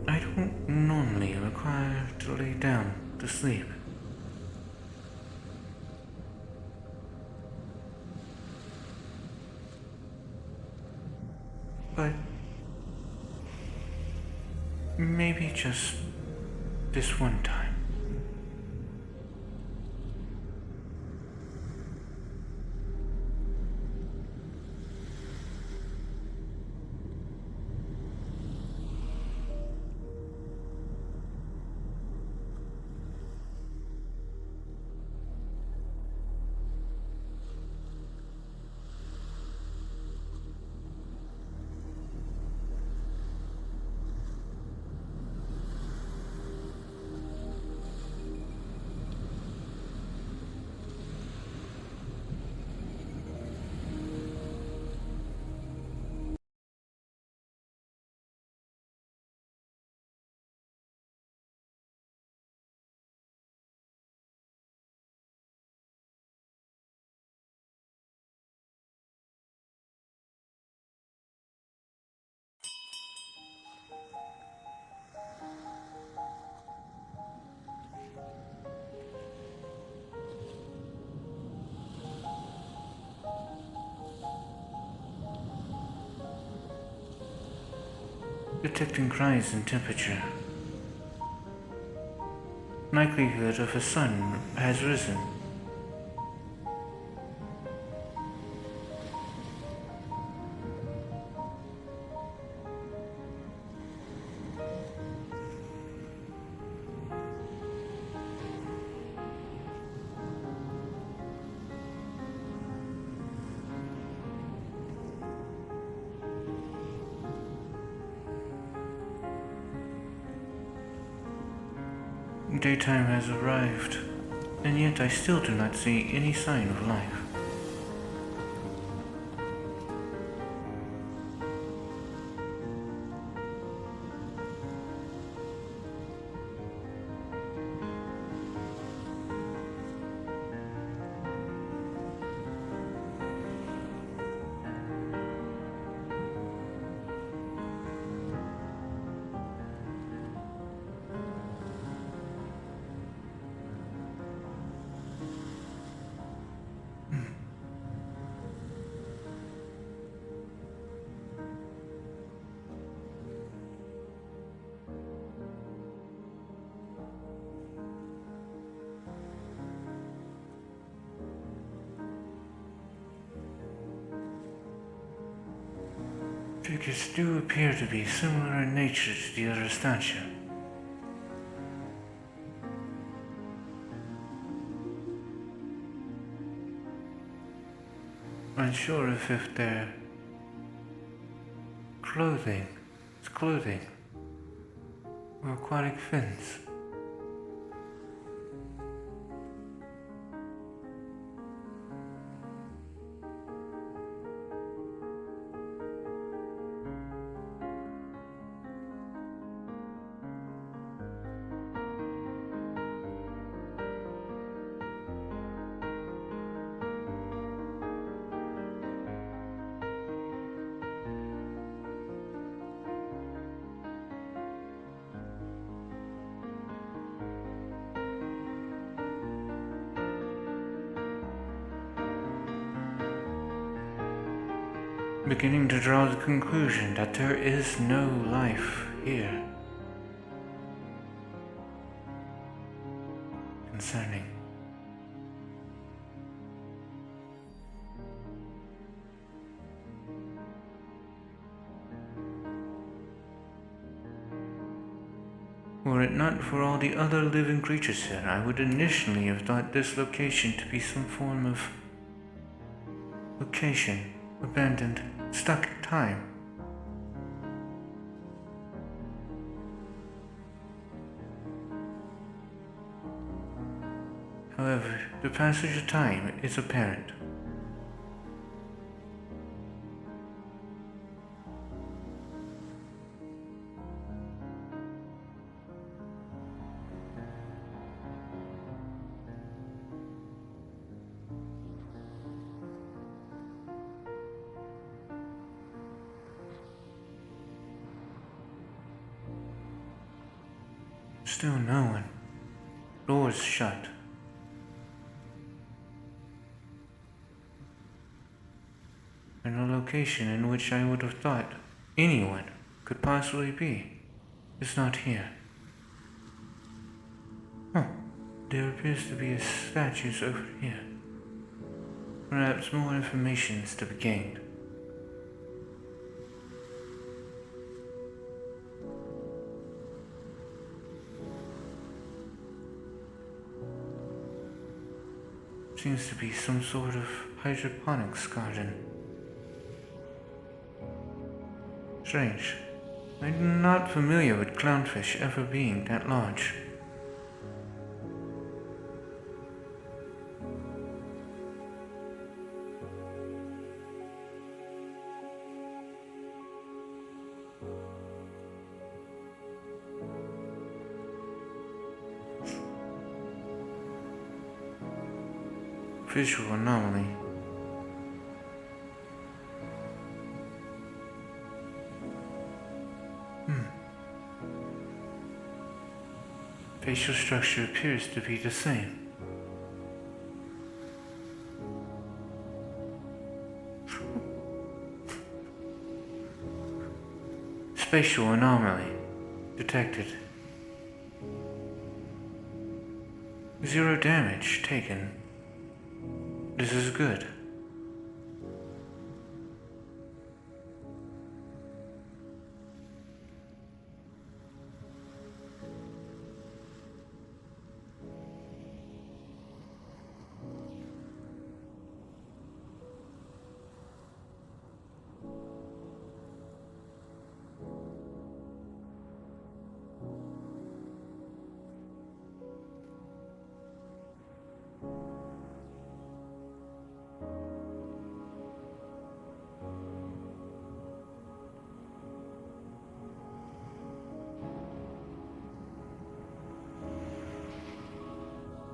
I don't normally require to lay down to sleep. But maybe just this one time. Detecting rise in temperature. Likelihood of a sun has risen. Daytime has arrived, and yet I still do not see any sign of life. Figures do appear to be similar in nature to the other statue. unsure if their clothing or aquatic fins. Beginning to draw the conclusion that there is no life here. Concerning. Were it not for all the other living creatures here, I would initially have thought this location to be some form of location, abandoned, stuck in time. However, the passage of time is apparent. Still no one. Doors shut. And a location in which I would have thought anyone could possibly be is not here. Oh, there appears to be a statue over here. Perhaps more information is to be gained. Seems to be some sort of hydroponics garden. Strange. I'm not familiar with clownfish ever being that large. Visual anomaly. Facial structure appears to be the same. Spatial anomaly detected. 0 damage taken. This is good.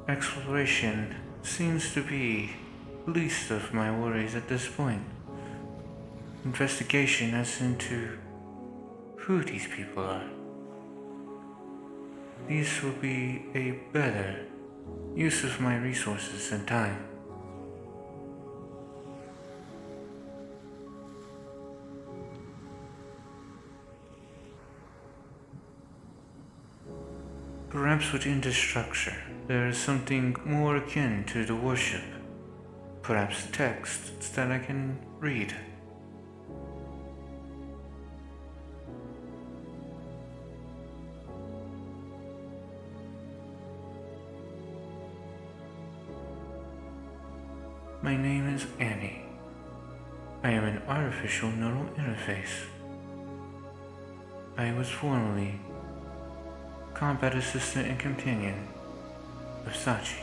Exploration seems to be least of my worries at this point. Investigation as into who these people are. These will be a better use of my resources and time. Perhaps within this structure, there is something more akin to the worship. Perhaps texts that I can read. My name is Annie. I am an artificial neural interface. I was formerly combat assistant and companion of Sachi.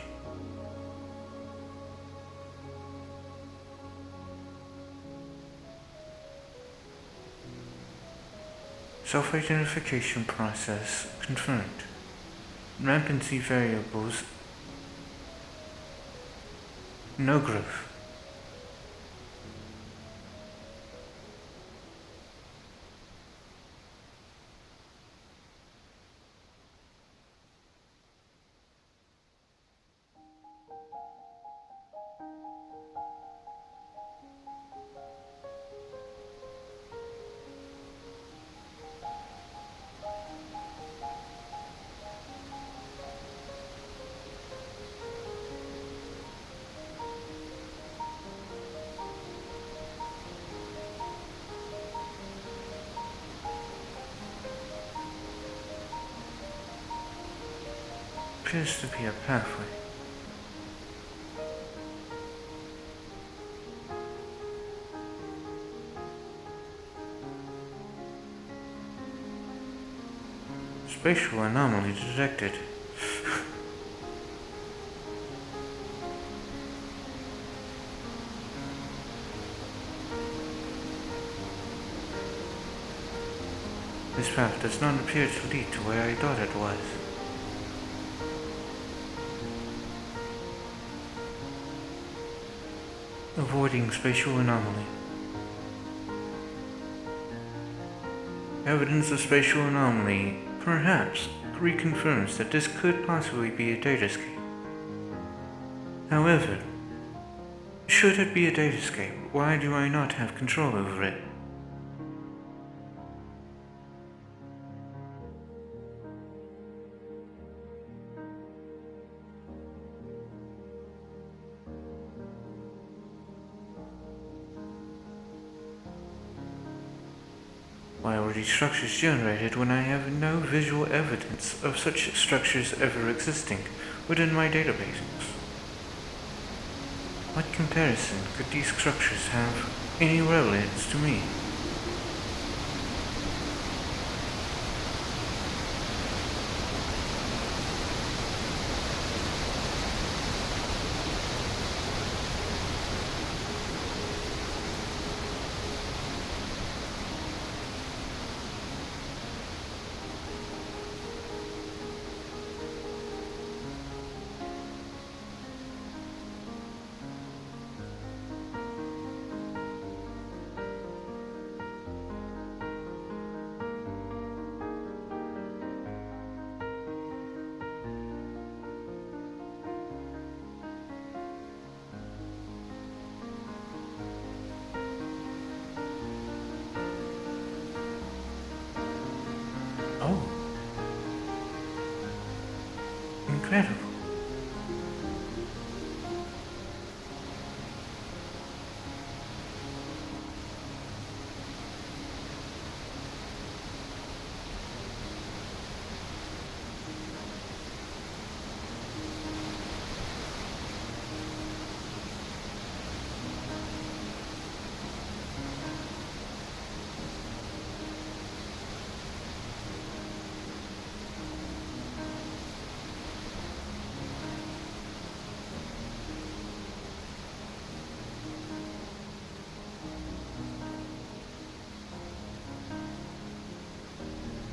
Self-identification process confirmed. Rampancy variables, no growth. Appears to be a pathway. Spatial anomaly detected. This path does not appear to lead to where I thought it was. Avoiding spatial anomaly. Evidence of spatial anomaly perhaps reconfirms that this could possibly be a datascape. However, should it be a datascape, why do I not have control over it? Why were these structures generated when I have no visual evidence of such structures ever existing within my databases? What comparison could these structures have any relevance to me? Oh, incredible.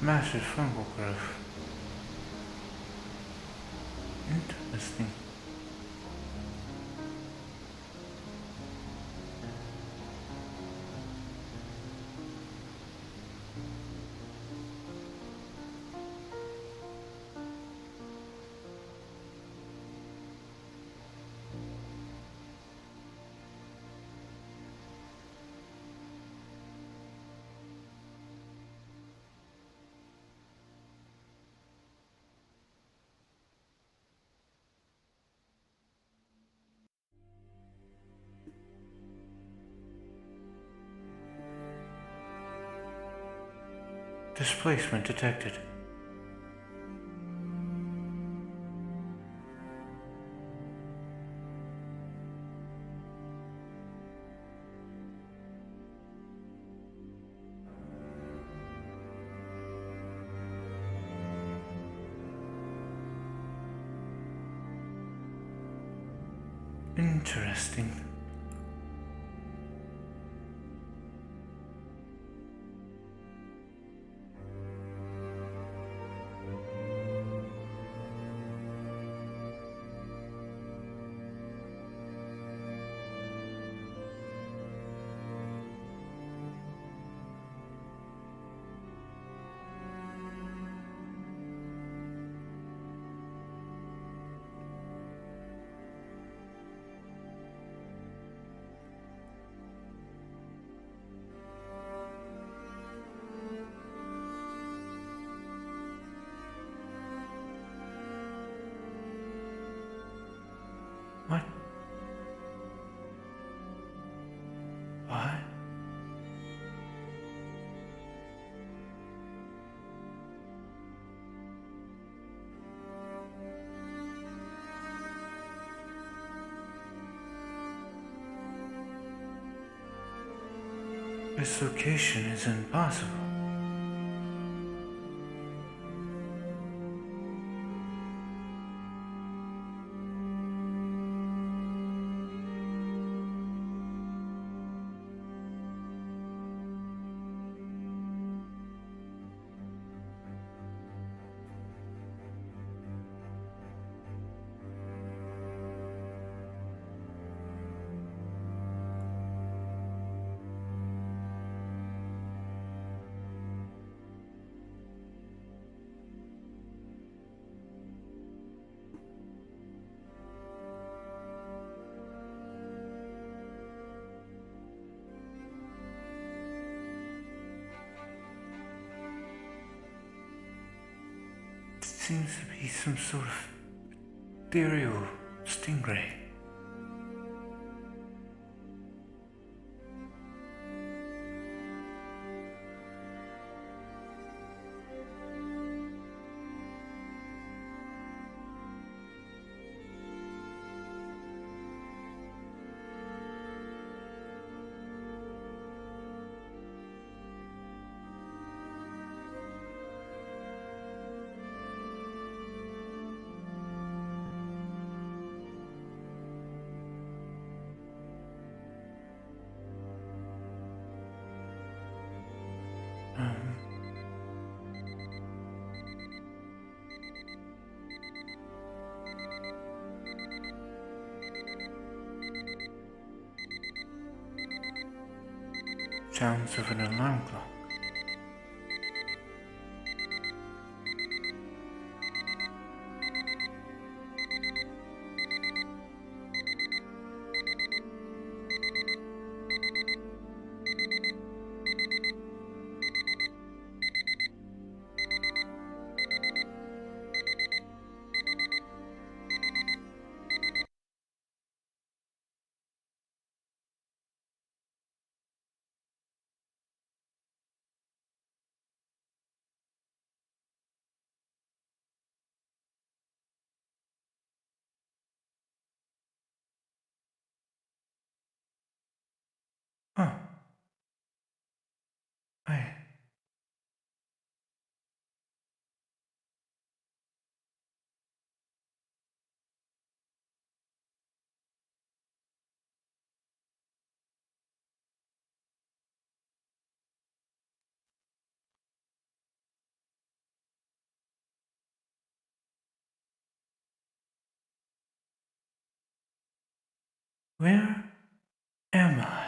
Massive fungal growth. Interesting. Displacement detected. Interesting. What? What? This location is impossible. It seems to be some sort of ethereal stingray. Sounds of an alarm clock. Huh. I... Where am I?